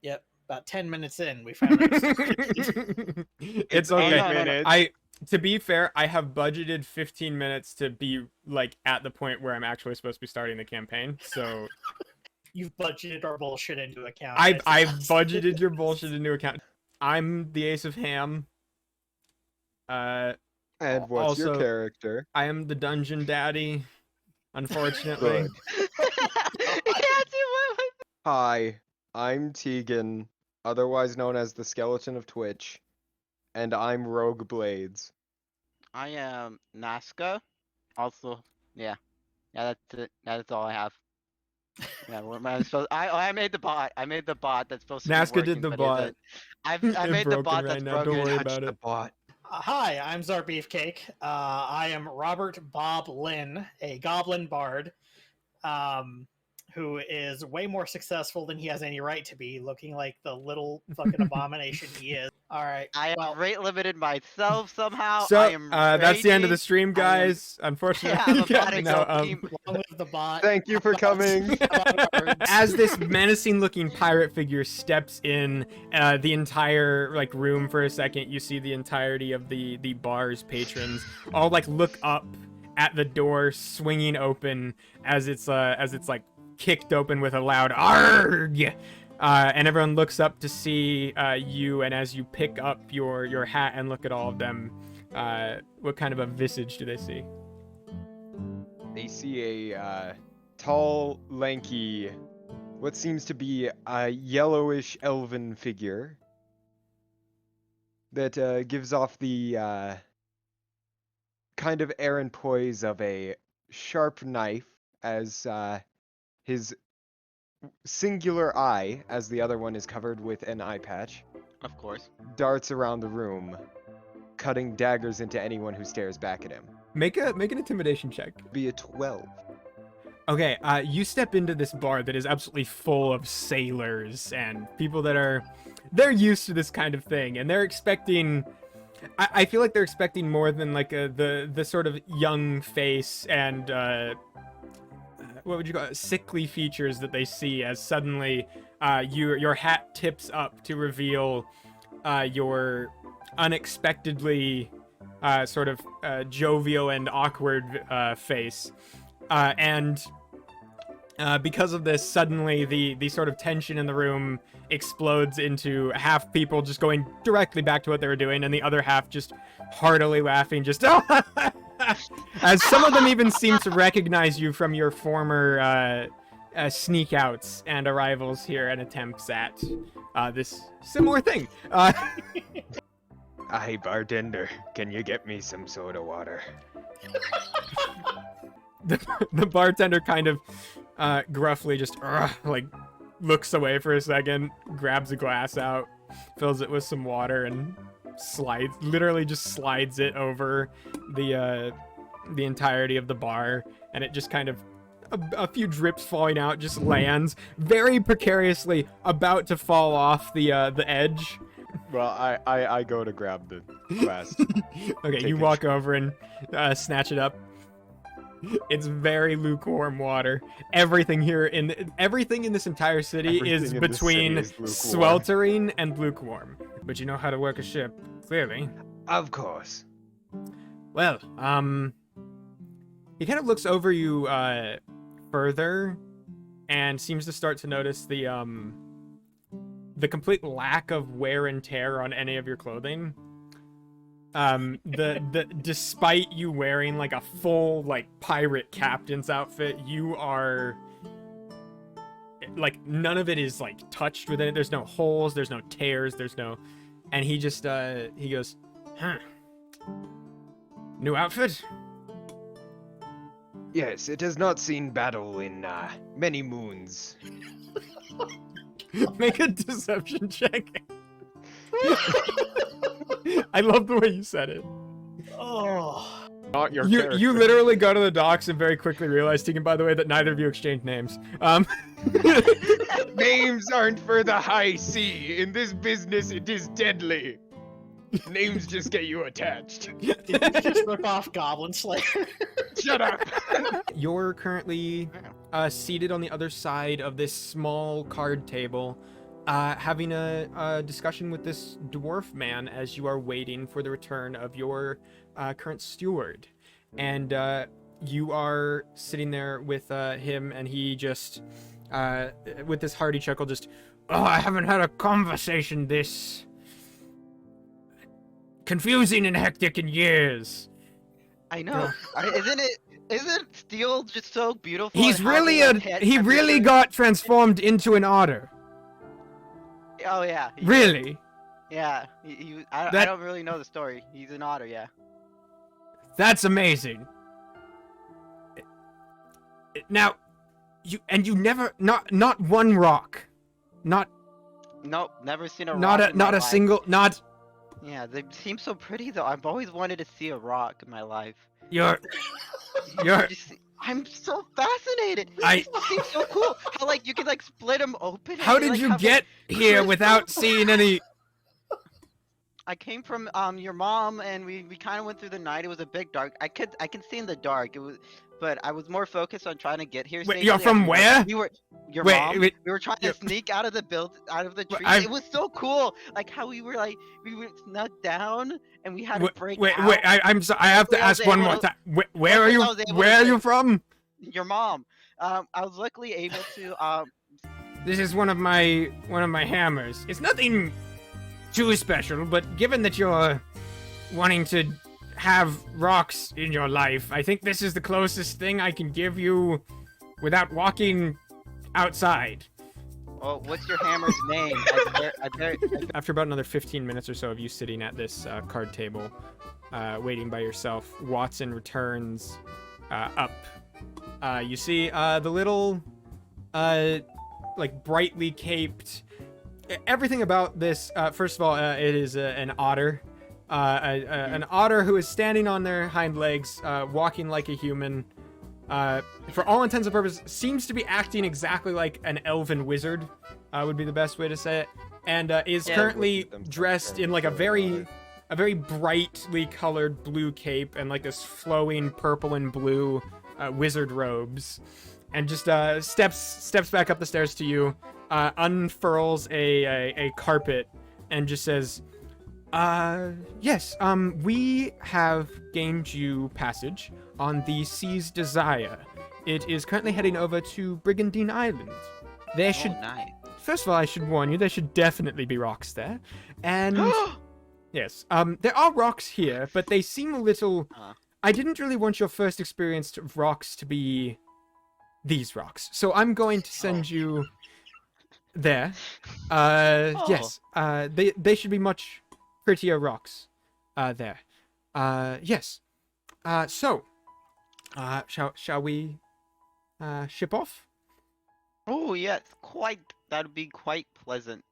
Yep. About 10 minutes in, we finally. It's okay. No. To be fair, I have budgeted 15 minutes to be like at the point where I'm actually supposed to be starting the campaign. So You've budgeted our bullshit into account. I've budgeted your bullshit into account. I'm the Ace of Ham. And what's also, your character? I am the dungeon daddy, unfortunately. Hi, I'm Tegan, otherwise known as the Skeleton of Twitch, and I'm Rogue Blades. I am Nazca. Also, yeah, that's it. That's all I have. Yeah, what am I supposed? I made the bot. I made the bot that's supposed to be Nazca working, did the but bot. isn't. I made the bot that's now. broken. Don't worry Touch about the it. bot. Hi, I'm CzarBeefcake. I am Robert Bob Lynn, a goblin bard, who is way more successful than he has any right to be, looking like the little fucking abomination he is. All right. I am rate limited myself somehow. So I am that's the end of the raging. stream, guys. Unfortunately, Yeah, I'm a bot exalt team. Long live the bot. Thank you for coming. as this menacing-looking pirate figure steps in the entire like room for a second, you see the entirety of the bar's patrons all like look up at the door swinging open as it's like kicked open with a loud "Arrgh!" And everyone looks up to see you, and as you pick up your hat and look at all of them, what kind of a visage do they see? They see a tall, lanky, what seems to be a yellowish elven figure that gives off the kind of air and poise of a sharp knife as his singular eye, as the other one is covered with an eye patch, Of course. darts around the room, cutting daggers into anyone who stares back at him. Make an intimidation check. Be a 12. Okay, you step into this bar that is absolutely full of sailors and people that they're used to this kind of thing, and they're expecting. I feel like they're expecting more than like the sort of young face and what would you call it, sickly features that they see as suddenly your hat tips up to reveal your unexpectedly sort of jovial and awkward face, and because of this, suddenly the sort of tension in the room explodes into half people just going directly back to what they were doing, and the other half just heartily laughing, just as some of them even seem to recognize you from your former sneak outs and arrivals here and attempts at this similar thing. Hi, bartender. Can you get me some soda water? The bartender kind of gruffly just like looks away for a second, grabs a glass out, fills it with some water, and literally just slides it over the entirety of the bar, and it just kind of a few drips falling out, just lands very precariously, about to fall off the edge. Well, I go to grab the glass. Okay, you walk over and snatch it up. It's very lukewarm water. Everything in this entire city is between sweltering and lukewarm. But you know how to work a ship, clearly. Of course. Well, he kind of looks over you further and seems to start to notice the complete lack of wear and tear on any of your clothing. Despite you wearing like a full like pirate captain's outfit, you are like none of it is like touched with it. There's no holes, there's no tears, and he just he goes, huh. New outfit? Yes, it has not seen battle in many moons. Make a deception check. I love the way you said it. Oh. Not your You character. literally go to the docks and very quickly realize, Tegan, by the way, that neither of you exchanged names. Names aren't for the high sea. In this business, it is deadly. Names just get you attached. Did you just rip off Goblin Slayer? Shut up. You're currently seated on the other side of this small card table having a discussion with this dwarf man as you are waiting for the return of your current steward. And you are sitting there with him, and he just, with this hearty chuckle, just, oh, I haven't had a conversation this confusing and hectic in years. I know. Isn't Steel just so beautiful? He and having a head he really temperature? got transformed into an otter. Oh yeah. he did. Really? Yeah. I don't really know the story. He's an otter. Yeah. That's amazing. Now, you never, not one rock, Nope. Never seen a rock. not in my a life. single, not. Yeah, they seem so pretty though. I've always wanted to see a rock in my life. You're I'm so fascinated. I- It seems so cool. How like you can like split them open. and How they, did like, you have, get here crystal- without seeing any? I came from your mom, and we kind of went through the night. It was a big dark. I can see in the dark. It was, but I was more focused on trying to get here. Wait, safely. you're from where? We were your Wait, mom. wait, We were trying to you're- sneak out of the tree. I'm- It was so cool. Like how we were snuck down, and we had to break Wait, out. I'm sorry. I have to Luckily, I was ask one able more to- time. Where are luckily, you? I was able to Where are you break- from? Your mom. I was luckily able to This is one of my hammers. It's nothing too special, but given that you're wanting to have rocks in your life, I think this is the closest thing I can give you without walking outside. Well, what's your hammer's name? After about another 15 minutes or so of you sitting at this card table, waiting by yourself, Watson returns up. You see the little, like, brightly caped... Everything about this, first of all, it is an otter. An otter who is standing on their hind legs, walking like a human. For all intents and purposes, seems to be acting exactly like an elven wizard, would be the best way to say it. And is currently dressed in like a very brightly colored blue cape and like this flowing purple and blue wizard robes, and just steps back up the stairs to you, unfurls a carpet, and just says, yes, we have gained you passage on the Sea's Desire. It is currently heading over to Brigandine Island. There should, nice. first of all, I should warn you, there should definitely be rocks there. And, yes, there are rocks here, but they seem a little... I didn't really want your first experience of rocks to be these rocks. So I'm going to send you there. Yes, they should be much prettier rocks there. Yes. So, shall we ship off? Oh yes, that'd be quite pleasant.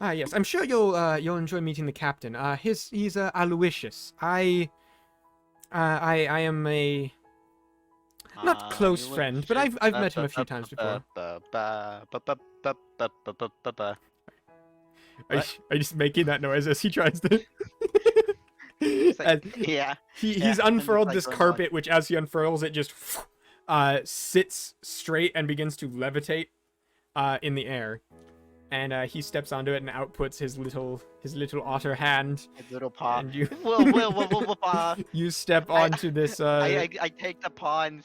Yes, I'm sure you'll enjoy meeting the captain. He's Aloysius. I am a not close friend, but I've met him a few times before. Are you just making that noise as he tries to? Yeah. He's I'm unfurled just, like, this going on. carpet, which as he unfurls it just sits straight and begins to levitate in the air. And he steps onto it and outputs his little otter hand. His little paw. And you Whoa, paw. you step onto this. I take the paw and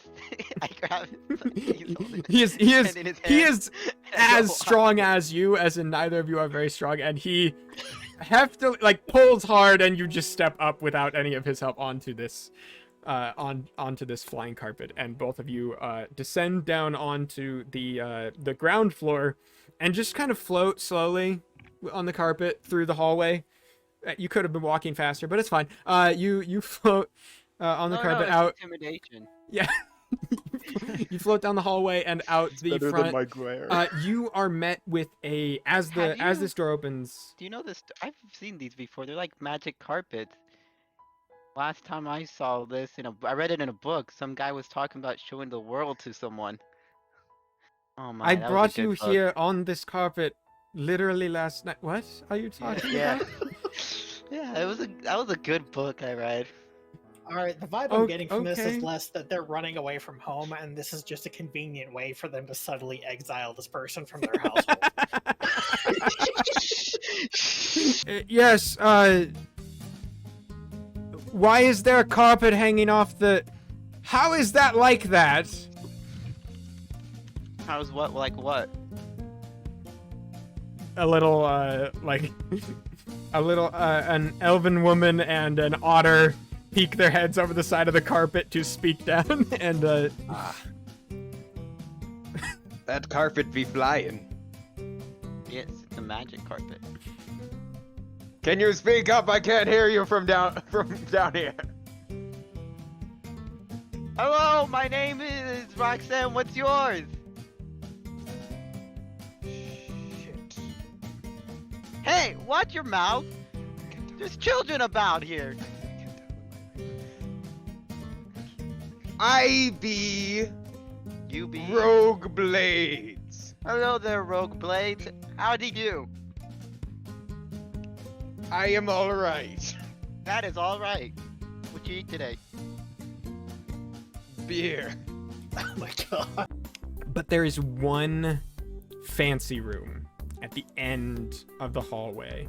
I grab it. He is in his hand. as go strong as you, as in neither of you are very strong, and he heftily pulls hard, and you just step up without any of his help onto this onto this flying carpet, and both of you descend down onto the ground floor and just kind of float slowly on the carpet through the hallway. You could have been walking faster, but it's fine. You float on the carpet it's out. Intimidation. Yeah. You float down the hallway and out the front. my glare. You are met with as this door opens. Do you know this? I've seen these before. They're like magic carpets. Last time I saw this I read it in a book. Some guy was talking about showing the world to someone. Oh my! I that was a brought good you book. here on this carpet literally last night. What are you talking Yeah. about? Yeah, that was a good book I read. All right, the vibe I'm getting from this okay. is less that they're running away from home, and this is just a convenient way for them to subtly exile this person from their household. Yes, why is there a carpet hanging off the... How is that like that? How's what? Like what? A little, like... a little, an elven woman and an otter peek their heads over the side of the carpet to speak down, and, That carpet be flying. Yes, it's a magic carpet. Can you speak up? I can't hear you from down here. Hello, my name is Roxanne. What's yours? Shit. Hey, watch your mouth. There's children about here. I be You be. Rogue Blades. Hello there, Rogue Blades. Howdy do. I am alright. That is all right. What you eat today? Beer. Oh my god. but there is one fancy room at the end of the hallway.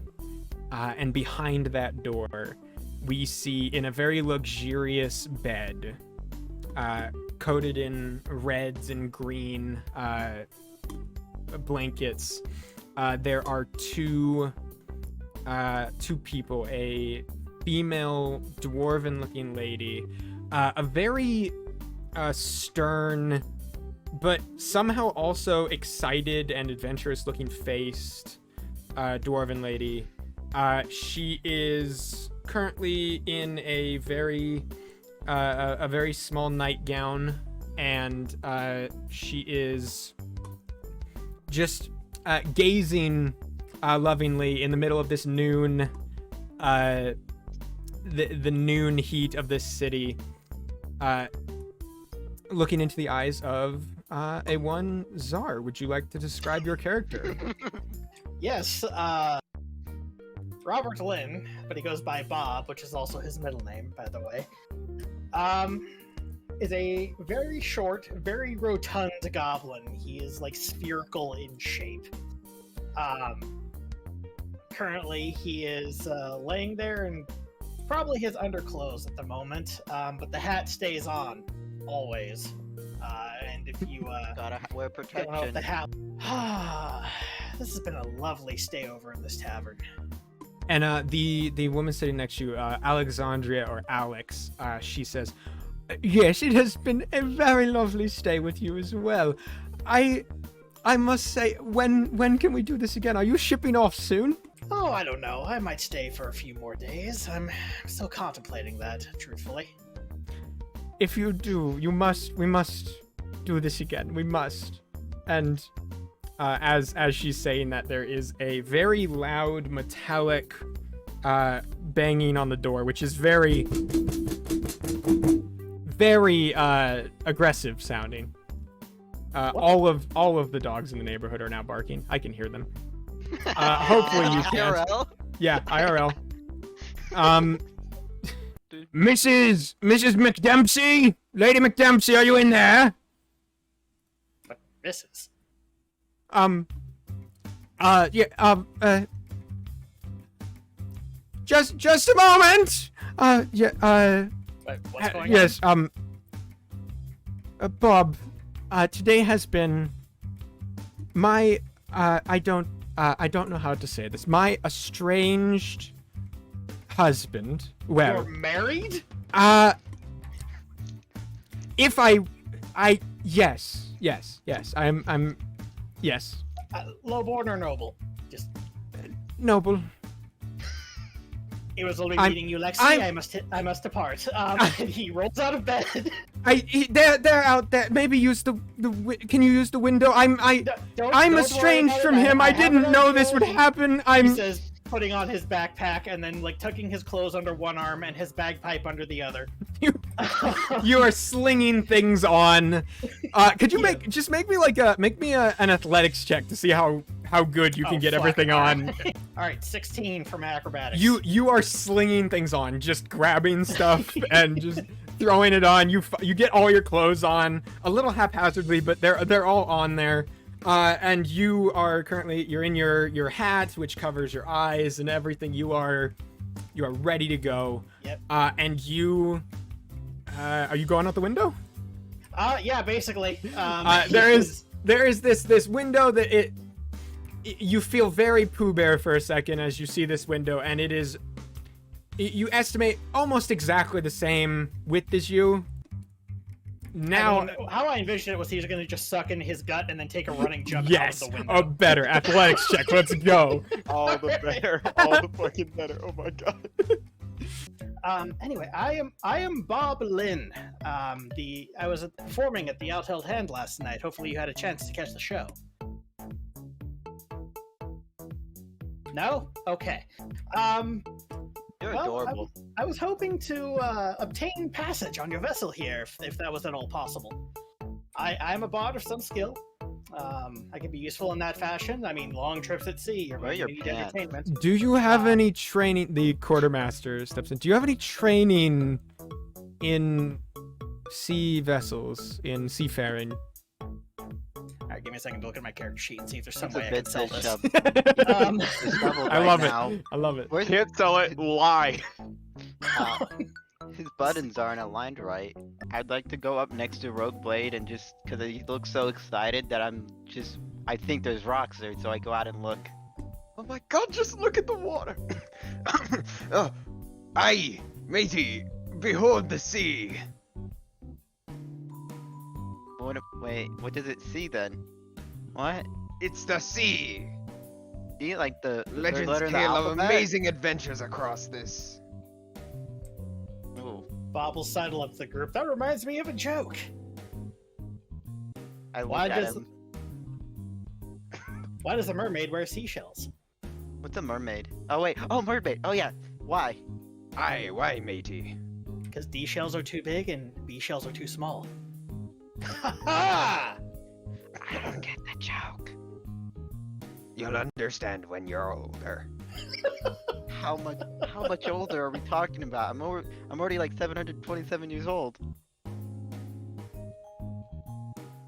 And behind that door, we see in a very luxurious bed, coated in reds and green blankets, there are two people, a female dwarven-looking lady, a very stern, but somehow also excited and adventurous-looking faced dwarven lady. She is currently in a very small nightgown, and she is just gazing lovingly in the middle of this noon, the noon heat of this city, looking into the eyes of a one Czar. Would you like to describe your character? Yes, Robert Lynn, but he goes by Bob, which is also his middle name, by the way, is a very short, very rotund goblin. He is, like, spherical in shape. Currently, he is laying there in probably his underclothes at the moment, but the hat stays on, always. And if you Gotta wear don't know if protection. the hat... This has been a lovely stay over in this tavern. And the woman sitting next to you, Alexandria or Alex, she says, "Yes, it has been a very lovely stay with you as well. I must say, when can we do this again? Are you shipping off soon?" Oh, I don't know. I might stay for a few more days. I'm still contemplating that, truthfully. If you do, we must do this again. We must. And as she's saying that, there is a very loud metallic banging on the door, which is very aggressive sounding. All of the dogs in the neighborhood are now barking. I can hear them. Hopefully you can't. IRL? Yeah, IRL. Mrs. McDempsey? Lady McDempsey, are you in there? But Mrs. Just a moment! What's going yes, Bob, today has been my, I don't know how to say this, my estranged husband, on? well, You're married? if yes, I'm, yes, Lowborn or noble? Just... noble. It was lovely I'm- meeting you, Lexi. I'm- I must depart. And he rolls out of bed. They're out there. Maybe use can you use the window? I'm Don't estranged worry from about it. him. I have didn't it know under this would control. happen. He says, putting on his backpack and then like tucking his clothes under one arm and his bagpipe under the other. You are slinging things on. Could you make me an athletics check to see how how good you can Oh, get fuck. everything on. All right, 16 from acrobatics. You are slinging things on, just grabbing stuff and just throwing it on. You get all your clothes on a little haphazardly, but they're all on there. And you are currently you're in your hat, which covers your eyes and everything. You are ready to go. Yep. And you are you going out the window? Yeah, basically. There is this window that you feel very Pooh Bear for a second as you see this window, and you estimate almost exactly the same width as you. Now, I mean, how I envisioned it was he was going to just suck in his gut and then take a running jump yes, out of the window. a better athletics check. Let's go. All the better. All the fucking better. Oh my god. Anyway, I am Bob Lynn. I was performing at the Out Held Hand last night. Hopefully you had a chance to catch the show. No? Okay. You're Well, adorable. I was hoping to obtain passage on your vessel here, if that was at all possible. I'm a bard of some skill. I can be useful in that fashion. I mean, long trips at sea, you're Wear going to your need pants. entertainment. Do you have any training? The quartermaster steps in. Do you have any training in sea vessels, in seafaring? Alright, give me a second to look at my character sheet and see if there's some It's a way I can bit sell to this. shove. Um, Disheveled I right love now. it. I love it. Where's Can't sell it. Lie. his buttons aren't aligned right. I'd like to go up next to Rogue Blade and just because he looks so excited that I think there's rocks there, so I go out and look. Oh my god, just look at the water. Aye, matey, behold the sea. Wait, what does it see then? What? It's the sea. See, like the third Legends letter of the tale of alphabet? amazing adventures across this. Ooh, Bob will sidle up to the group. That reminds me of a joke. I look Why at does him. Why does a mermaid wear seashells? What's a mermaid? Oh wait, oh mermaid. Oh yeah, why? Aye, why, matey? Because D shells are too big and B shells are too small. Ha! I don't get the joke. You'll understand when you're older. How much older are we talking about? I'm already like 727 years old.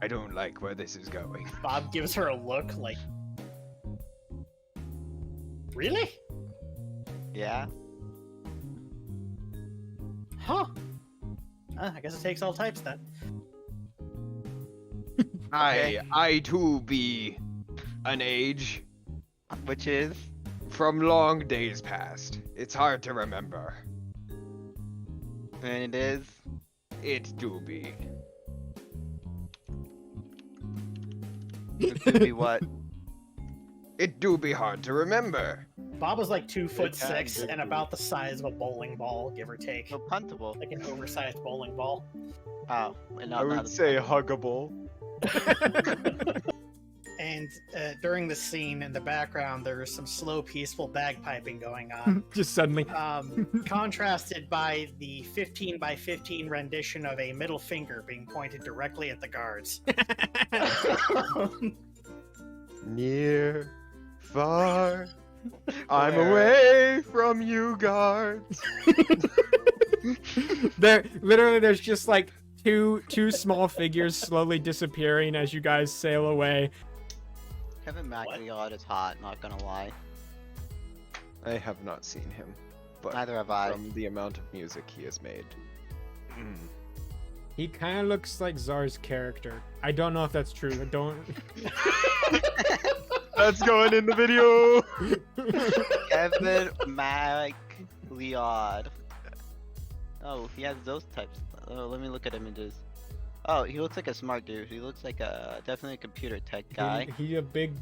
I don't like where this is going. Bob gives her a look like, really? Yeah. Huh? I guess it takes all types then. I too be an age Which is? from long days past. It's hard to remember. And it is? It do be. It could be what? It do be hard to remember. Bob was like 2'6" can and be. about the size of a bowling ball, give or take. So puntable. Like an oversized bowling ball. Oh. And I not would say huggable. And during the scene in the background, there is some slow, peaceful bagpiping going on. Just suddenly. Contrasted by the 15 by 15 rendition of a middle finger being pointed directly at the guards. Near, far, I'm away from you, guards. There's just like two small figures slowly disappearing as you guys sail away. Kevin Macleod is hot, not gonna lie. I have not seen him, but Neither have I. from the amount of music he has made. He kind of looks like Czar's character. I don't know if that's true. I don't. That's going in the video. Kevin Macleod. Oh, he has those types. Oh, let me look at images. Oh, he looks like a smart dude. He looks like definitely a computer tech guy. He a big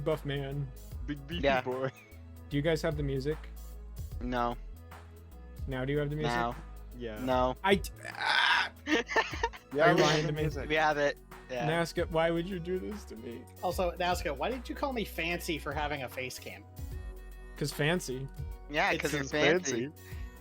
buff man. Big beefy Yeah. boy. Do you guys have the music? No, Now do you have the music? no, Yeah. no. I. Yeah, Are you we lying have to me? music. We have it. Yeah. Nazca, why would you do this to me? Also, Nazca, why did you call me fancy for having a face cam? Cause fancy. Yeah, It's because you're It's fancy.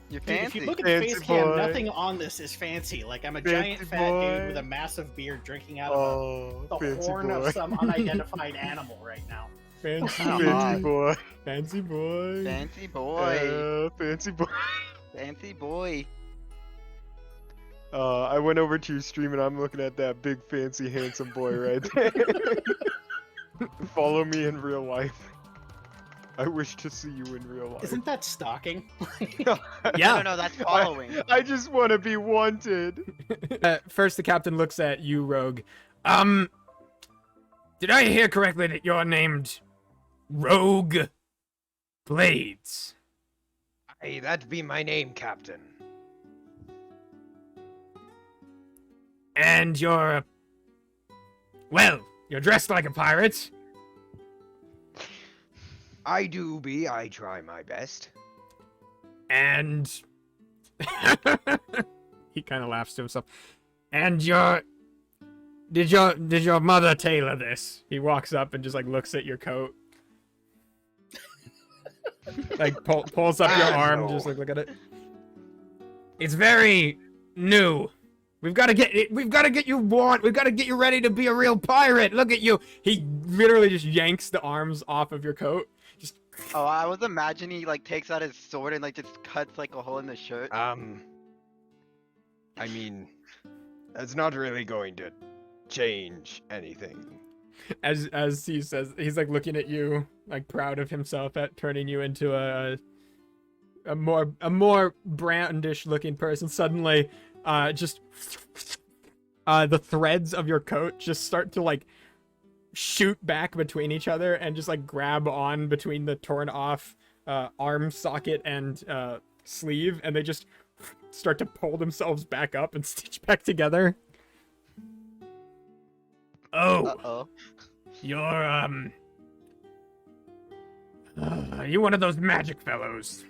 You're Dude, if fancy. you look at the Fancy face cam, boy. nothing on this is fancy. Like, I'm a Fancy giant fat boy. dude with a massive beard drinking out of Oh, the fancy horn boy. of some unidentified animal right now. Fancy, Fancy boy. fancy boy. Fancy boy. Fancy boy. Fancy boy. I went over to your stream and I'm looking at that big, fancy, handsome boy right there. Follow me in real life. I wish to see you in real life. Isn't that stalking? Yeah. No, that's following. I just want to be wanted. First, the captain looks at you, Rogue. Did I hear correctly that you're named Rogue Blades? Hey, that be my name, Captain. And you're... Well, you're dressed like a pirate. I do be. I try my best. And... he kind of laughs to himself. And you're... Did your mother tailor this? He walks up and just like looks at your coat. Like pulls up your arm, No. just like look at it. It's very new. We've got to get you warned. We've got to get you ready to be a real pirate. Look at you. He literally just yanks the arms off of your coat. Just Oh, I was imagining he like takes out his sword and like just cuts like a hole in the shirt. I mean, that's not really going to change anything. as he says, he's like looking at you, like proud of himself at turning you into a more brandish looking person. Suddenly, just the threads of your coat just start to like shoot back between each other and just like grab on between the torn off arm socket and sleeve, and they just start to pull themselves back up and stitch back together. Oh, Uh-oh. you're you one of those magic fellows?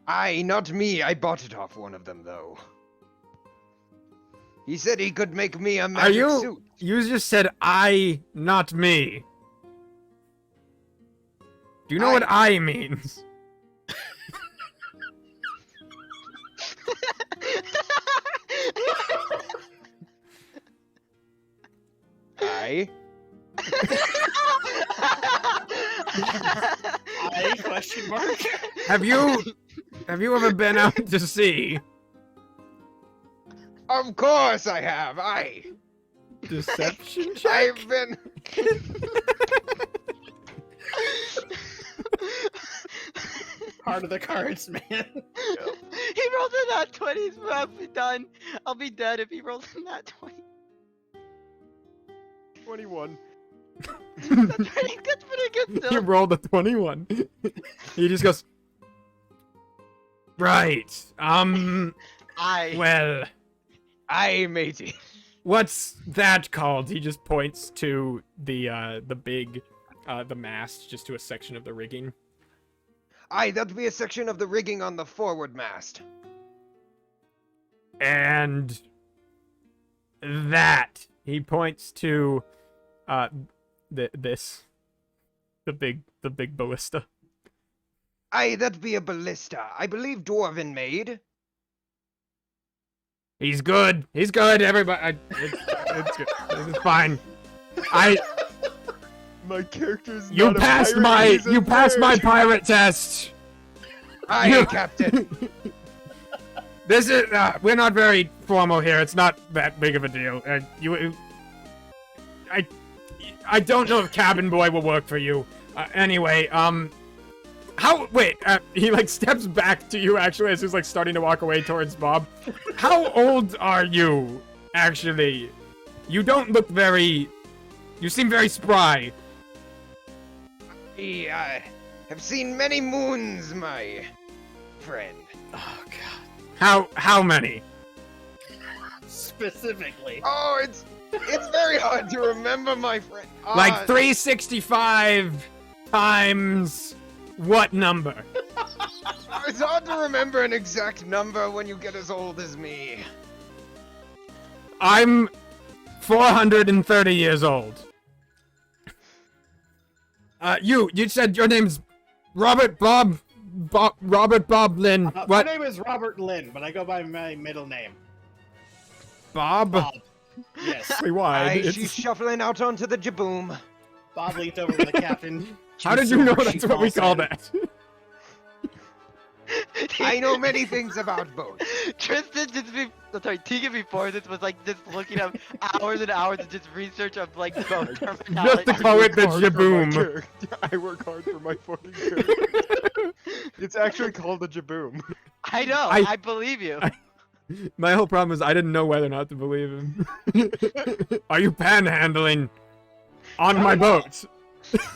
Aye, not me. I bought it off one of them, though. He said he could make me a magic suit. You just said I, not me. Do you know what I means? Aye. I question mark. Have you ever been out to sea? Of course I have. Aye. Deception check? I've been. Part of the cards, man. He rolled in that 20, so I'll be done. I'll be dead if he rolls in that 20. 21. That's pretty good He still. rolled a 21. He just goes, right. Well, Aye, matey. what's that called? He just points to the big, the mast, just to a section of the rigging. Aye, that'd be a section of the rigging on the forward mast. And that, he points to, the big ballista. Aye, that'd be a ballista. I believe dwarven made. He's good. He's good. Everybody, it's good. It's fine. My character's You not a passed pirate, my he's a nerd. pirate test. Aye, Captain. This is we're not very formal here. It's not that big of a deal. I don't know if cabin boy will work for you. Anyway, he like steps back to you actually as he's like starting to walk away towards Bob. How old are you actually? You don't look you seem very spry. I have seen many moons, my friend. Oh god. How many? Specifically. Oh, it's very hard to remember, my friend. Like 365 times what number? It's hard to remember an exact number when you get as old as me. I'm 430 years old. You said your name's Robert Bob Lynn. My What? name is Robert Lynn, but I go by my middle name. Bob? Bob. Yes. Why? Aye, she's shuffling out onto the jaboom. Bob leans over to the captain. How did you know that's what we call that? I know many things about boats. Tristan Tegan before this was like just looking up hours and hours of just research of like boat terminology. Just to call it the Hard for my jaboom. character. I work hard for my fucking character. It's actually called a jaboom. I know, I believe you. My whole problem is I didn't know whether or not to believe him. Are you panhandling on my boat?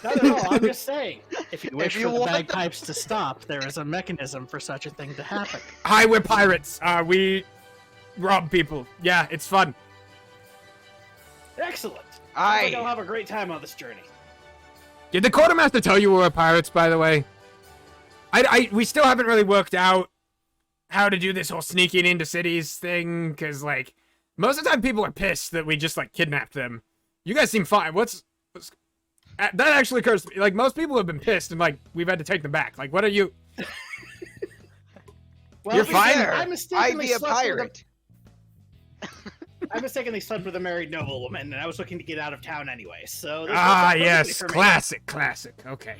Not at all. I'm just saying. If you wish you for the want bagpipes to stop, there is a mechanism for such a thing to happen. Hi, we're pirates. We rob people. Yeah, it's fun. Excellent. I think I'll Aye. have a great time on this journey. Did the quartermaster tell you we were pirates, by the way? We still haven't really worked out how to do this whole sneaking into cities thing, because, like, most of the time people are pissed that we just, like, kidnapped them. You guys seem fine. What's that actually occurs to me. Like, most people have been pissed and, like, we've had to take them back. Like, what are you... Well, You're to be fine. fair, I I'd mistakenly be a slept with pirate. I mistakenly slept with a married noblewoman, and I was looking to get out of town anyway. So there's no Ah, perfectly yes. for me. Classic. Okay.